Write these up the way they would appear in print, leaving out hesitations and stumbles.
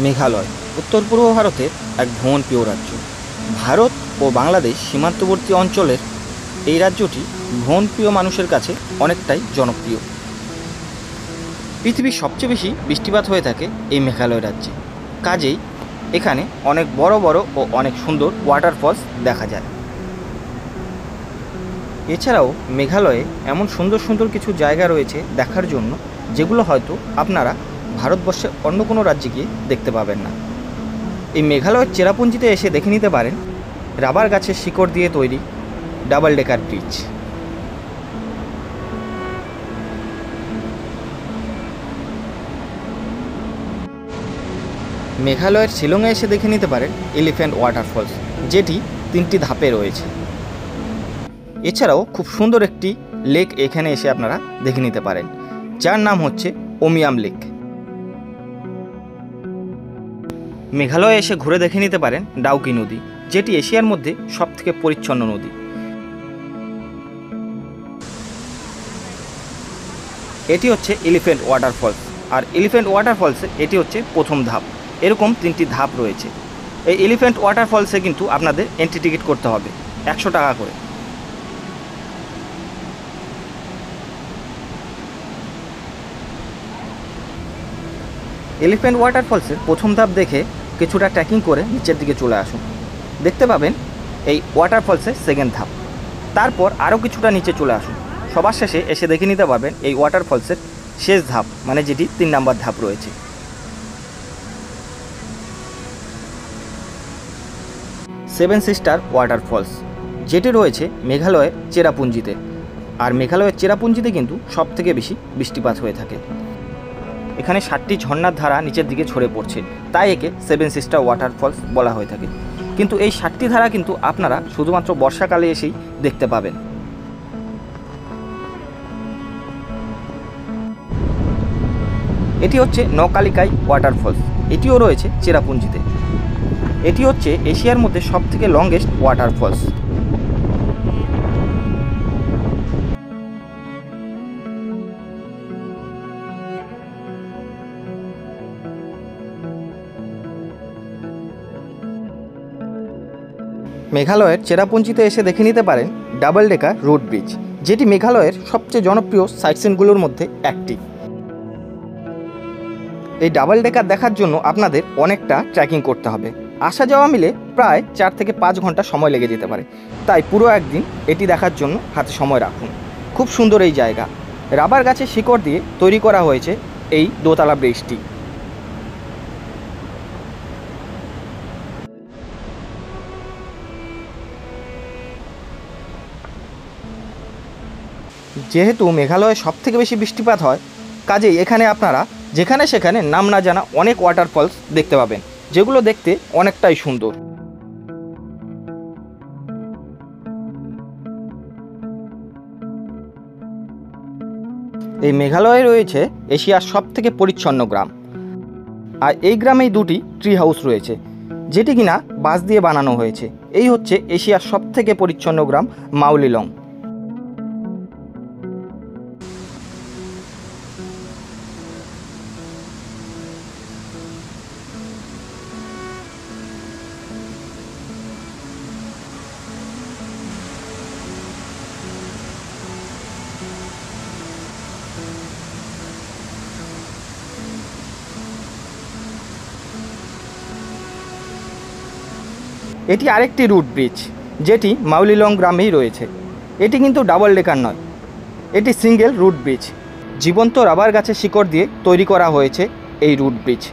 মেঘালয় উত্তর পূর্ব ভারতের এক ভ্রমণপ্রিয় রাজ্য। ভারত ও বাংলাদেশ সীমান্তবর্তী অঞ্চলের এই রাজ্যটি ভ্রমণপ্রিয় মানুষের কাছে অনেকটাই জনপ্রিয়। পৃথিবীর সবচেয়ে বেশি বৃষ্টিপাত হয়ে থাকে এই মেঘালয় রাজ্যে, কাজেই এখানে অনেক বড় বড় ও অনেক সুন্দর ওয়াটারফলস দেখা যায়। এছাড়াও মেঘালয়ে এমন সুন্দর সুন্দর কিছু জায়গা রয়েছে দেখার জন্য, যেগুলো হয়তো আপনারা ভারতবর্ষের অন্য কোনো রাজ্যে গিয়ে দেখতে পাবেন না। এই মেঘালয়ের চেরাপুঞ্জিতে এসে দেখে নিতে পারেন রাবার গাছের শিকড় দিয়ে তৈরি ডাবল ডেকার ব্রিজ। মেঘালয়ের শিলংয়ে এসে দেখে নিতে পারেন এলিফ্যান্ট ওয়াটারফলস, যেটি 3টি ধাপে রয়েছে। এছাড়াও খুব সুন্দর একটি লেক এখানে এসে আপনারা দেখে নিতে পারেন, যার নাম হচ্ছে ওমিয়াম লেক। মেঘালয়ে এসে ঘুরে দেখে নিতে পারেন ডাউকি নদী, যেটি এশিয়ার মধ্যে সবথেকে পরিচ্ছন্ন নদী। এটি হচ্ছে এলিফ্যান্ট ওয়াটারফলস, আর এলিফ্যান্ট ওয়াটারফলসে এটি হচ্ছে প্রথম ধাপ। এরকম 3টি ধাপ রয়েছে। এই এলিফ্যান্ট ওয়াটারফলসে কিন্তু আপনাদের এন্ট্রি টিকিট করতে হবে 100 টাকা করে। এলিফ্যান্ট ওয়াটারফলসের প্রথম ধাপ দেখে কিছুটা ট্রেকিং করে নিচের দিকে চলে আসুন। দেখতে পাবেন এই ওয়াটারফলসের সেকেন্ড ধাপ। তারপর আরও কিছুটা নিচে চলে আসুন। সবার শেষে এসে দেখে নিতে পারবেন এই ওয়াটারফলসের শেষ ধাপ, মানে যেটি 3 নম্বর ধাপ রয়েছে। সেভেন সিস্টার ওয়াটারফলস, যেটি রয়েছে মেঘালয়ের চেরাপুঞ্জিতে। আর মেঘালয়ের চেরাপুঞ্জিতে কিন্তু সবথেকে বেশি বৃষ্টিপাত হয়ে থাকে। এখানে 7টি ঝর্ণার ধারা নিচের দিকে ছড়ে পড়ছে, তাই একে সেভেন সিস্টার ওয়াটারফলস বলা হয়ে থাকে। কিন্তু এই 7টি ধারা কিন্তু আপনারা শুধুমাত্র বর্ষাকালে এসেই দেখতে পাবেন। এটি হচ্ছে নকালিকাই ওয়াটারফলস, এটিও রয়েছে চেরাপুঞ্জিতে। এটি হচ্ছে এশিয়ার মধ্যে সবথেকে লংগেস্ট ওয়াটারফলস। মেঘালয়ের চেরাপুঞ্জিতে এসে দেখে নিতে পারেন ডাবল ডেকার রোড ব্রিজ, যেটি মেঘালয়ের সবচেয়ে জনপ্রিয় সাইটসিনগুলোর মধ্যে একটি। এই ডাবল ডেকার দেখার জন্য আপনাদের অনেকটা ট্রেকিং করতে হবে। আসা যাওয়া মিলে প্রায় 4 থেকে 5 ঘন্টা সময় লেগে যেতে পারে, তাই পুরো একদিন এটি দেখার জন্য হাতে সময় রাখুন। খুব সুন্দর এই জায়গা। রাবার গাছের শিকড় দিয়ে তৈরি করা হয়েছে এই দোতলা ব্রিজটি। যেহেতু মেঘালয়ে সবথেকে বেশি বৃষ্টিপাত হয়, কাজেই এখানে আপনারা যেখানে সেখানে নাম না জানা অনেক ওয়াটারফলস দেখতে পাবেন, যেগুলো দেখতে অনেকটাই সুন্দর। এই মেঘালয়ে রয়েছে এশিয়ার সবথেকে পরিচ্ছন্ন গ্রাম, আর এই গ্রামেই 2টি ট্রি হাউস রয়েছে, যেটি কিনা বাঁশ দিয়ে বানানো হয়েছে। এই হচ্ছে এশিয়ার সবথেকে পরিচ্ছন্ন গ্রাম মাউলিলং। এটি আরেকটি রুট ব্রিজ, যেটি মাউলিলং গ্রামেই রয়েছে। এটি কিন্তু ডাবল ডেকার নয়, এটি সিঙ্গেল রুট ব্রিজ। জীবন্ত রাবার গাছের শিকড় দিয়ে তৈরি করা হয়েছে এই রুট ব্রিজ।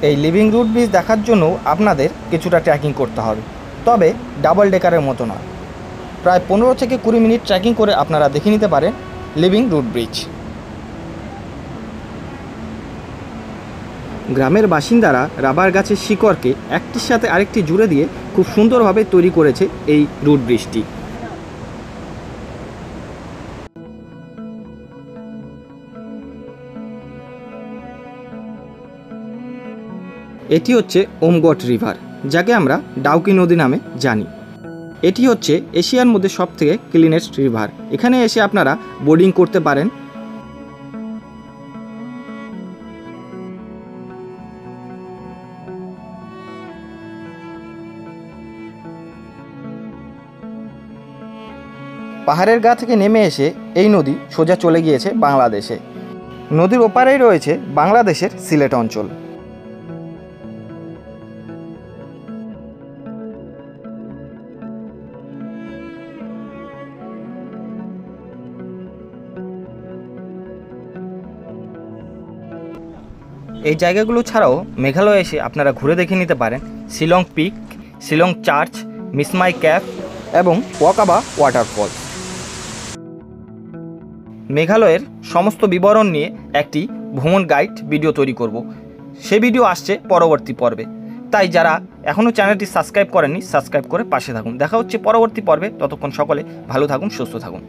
এই লিভিং রুট ব্রিজ দেখার জন্য আপনাদের কিছুটা ট্রেকিং করতে হবে, তবে ডাবল ডেকারের মতো নয়। প্রায় 15 থেকে 20 মিনিট ট্রেকিং করে আপনারা দেখে নিতে পারেন লিভিং রুট ব্রিজ। গ্রামের বাসিন্দারা রাবার গাছের শিকড়কে একটির সাথে আরেকটি জুড়ে দিয়ে খুব সুন্দরভাবে তৈরি করেছে এই রুট ব্রিজটি। এটি হচ্ছে ওমগট রিভার, যাকে আমরা ডাউকি নদী নামে জানি। এটি হচ্ছে এশিয়ার মধ্যে সবথেকে ক্লিনেস্ট রিভার। এখানে এসে আপনারা বোটিং করতে পারেন। পাহাড়ের গা থেকে নেমে এসে এই নদী সোজা চলে গিয়েছে বাংলাদেশে। নদীর ওপারেই রয়েছে বাংলাদেশের সিলেট অঞ্চল। এই জায়গাগুলো ছাড়াও মেঘালয়ে এসে আপনারা ঘুরে দেখে নিতে পারেন Shillong peak, Shillong church, Mawsmai cave এবং ওয়াকাবা ওয়াটারফল। মেঘালয়ের সমস্ত বিবরণ নিয়ে একটি ভ্রমণ গাইড ভিডিও তৈরি করব। সে ভিডিও আসছে পরবর্তী পর্বে। তাই যারা এখনও চ্যানেলটি সাবস্ক্রাইব করেননি, সাবস্ক্রাইব করে পাশে থাকুন। দেখা হচ্ছে পরবর্তী পর্বে। ততক্ষণ সকলে ভালো থাকুন, সুস্থ থাকুন।